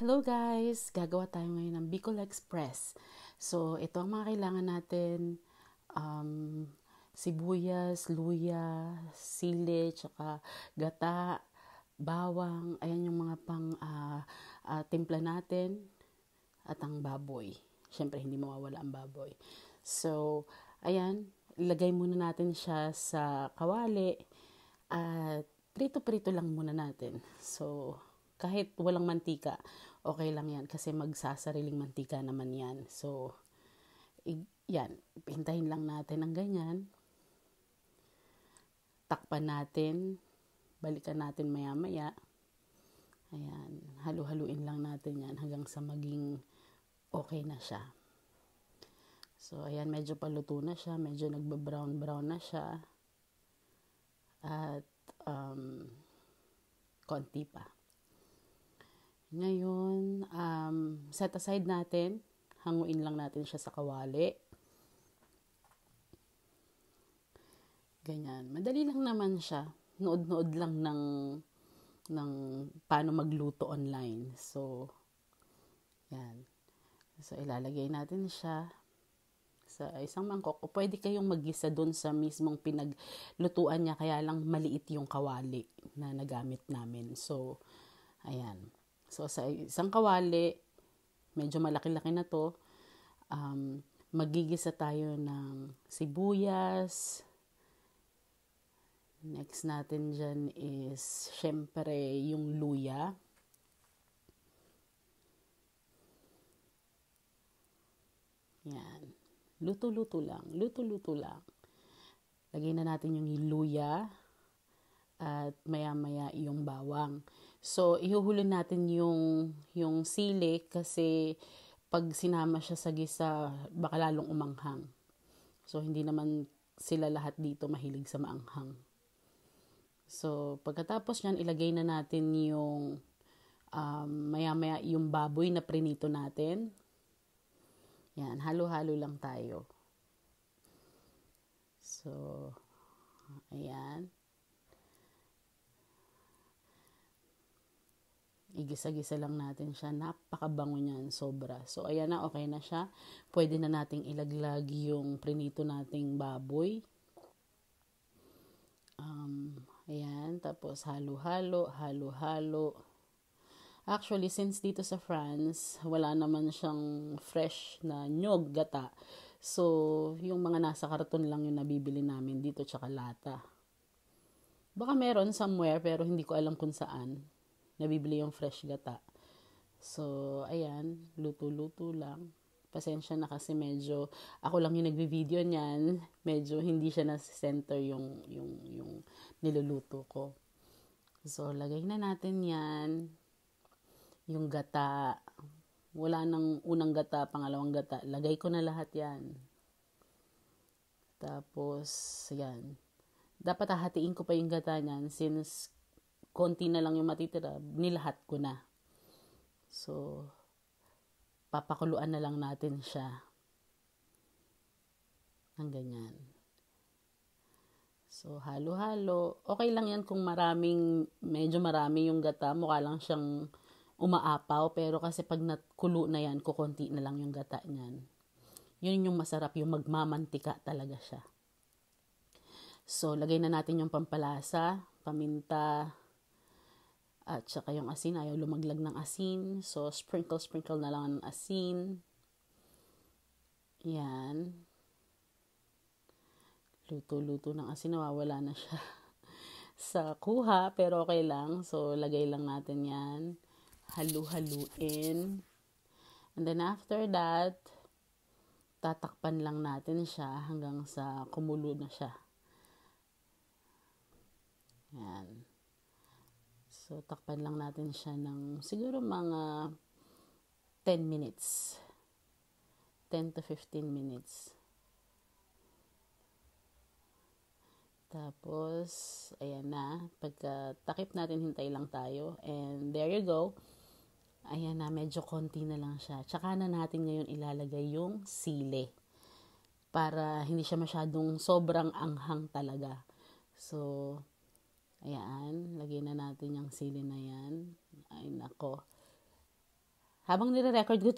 Hello guys! Gagawa tayo ngayon ng Bicol Express. So, ito ang mga kailangan natin. Sibuyas, luya, sili, tsaka gata, bawang. Ayan yung mga timpla natin. At ang baboy. Siyempre, hindi mawawala ang baboy. So, ayan. Ilagay muna natin siya sa kawali. At prito-prito lang muna natin. So, kahit walang mantika, okay lang yan kasi magsasariling mantika naman yan. So, yan, hintayin lang natin ng ganyan. Takpan natin, balikan natin maya-maya. Ayan, halu-haluin lang natin yan hanggang sa maging okay na siya. So, ayan, medyo paluto na siya, medyo nagba-brown-brown na siya. At, konti pa. Ngayon, set aside natin. Hanguin lang natin siya sa kawali. Ganyan. Madali lang naman siya. Nood-nood lang ng paano magluto online. So, yan. So, ilalagay natin siya sa isang mangkok. O pwede kayong maggisa dun sa mismong pinaglutuan niya. Kaya lang maliit yung kawali na nagamit namin. So, ayan. So, sa isang kawali, medyo malaki-laki na to, magigisa tayo ng sibuyas. Next natin dyan is, syempre, yung luya. Yan. Luto-luto lang. Luto-luto lang. Lagyan na natin yung luya at maya-maya yung bawang. So, ihuhulin natin yung sili kasi pag sinama siya sa gisa, baka lalong umanghang. So, hindi naman sila lahat dito mahilig sa maanghang. So, pagkatapos nyan, ilagay na natin yung maya-maya yung baboy na prinito natin. Yan, halo-halo lang tayo. So, ayan. Igisa-gisa lang natin siya. Napakabango niyan, sobra. So, ayan na, okay na siya. Pwede na nating ilaglag yung prinito nating baboy. Ayan, tapos halo-halo, halo-halo. Actually, since dito sa France, wala naman siyang fresh na nyog, gata. So, yung mga nasa karton lang yung nabibili namin dito, tsaka lata. Baka meron somewhere, pero hindi ko alam kung saan nabibili yung fresh gata. So, ayan, luto-luto lang. Pasensya na kasi medyo, ako lang yung nagbi-video niyan, medyo hindi siya nasa-center yung niluluto ko. So, lagay na natin yan. Yung gata. Wala nang unang gata, pangalawang gata. Lagay ko na lahat yan. Tapos, yan. Dapat hahatiin ko pa yung gata niyan since konti na lang yung matitira, nilahat ko na. So, papakuluan na lang natin siya. Ng ganyan. So, halo-halo. Okay lang yan kung medyo marami yung gata. Mukha lang siyang umaapaw. Pero kasi pag nakulo na yan, kukunti na lang yung gata niyan. Yun yung masarap, yung magmamantika talaga siya. So, lagay na natin yung pampalasa, paminta, at saka yung asin, ayaw lumaglag ng asin. So, sprinkle na lang ng asin. Yan. Luto-luto ng asin, nawawala na siya sa kuha, pero okay lang. So, lagay lang natin yan. Halu-haluin. And then after that, tatakpan lang natin siya hanggang sa kumulo na siya. Yan. So, takpan lang natin siya ng siguro mga 10 minutes. 10 to 15 minutes. Tapos, ayan na. Pagka takip natin, hintay lang tayo. And there you go. Ayan na, medyo konti na lang siya. Tsaka na natin ngayon ilalagay yung sili. Para hindi siya masyadong sobrang anghang talaga. So, ayan, lagyan na natin yung sili na yan. Ay, nako. habang nire-record ko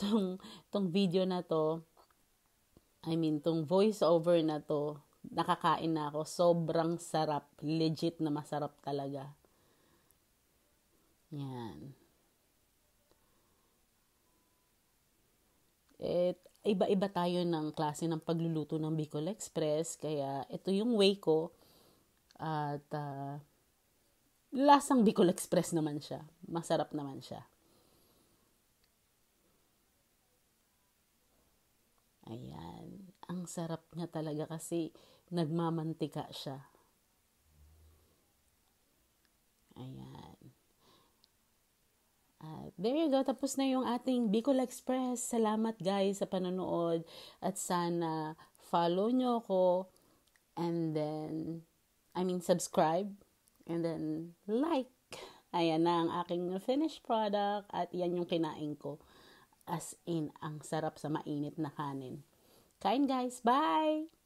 tong video na to, tong voice over na to, nakakain na ako. Sobrang sarap. Legit na masarap talaga. Yan. Iba-iba tayo ng klase ng pagluluto ng Bicol Express. Kaya ito yung way ko. At lasang Bicol Express naman siya. Masarap naman siya. Ayan. Ang sarap niya talaga kasi nagmamantika siya. Ayan. There you go. Tapos na yung ating Bicol Express. Salamat guys sa panonood. At sana follow nyo ko. And then, subscribe. And then, like. Ayan na ang aking finished product. At yan yung kinain ko. As in, ang sarap sa mainit na kanin. Kain guys. Bye!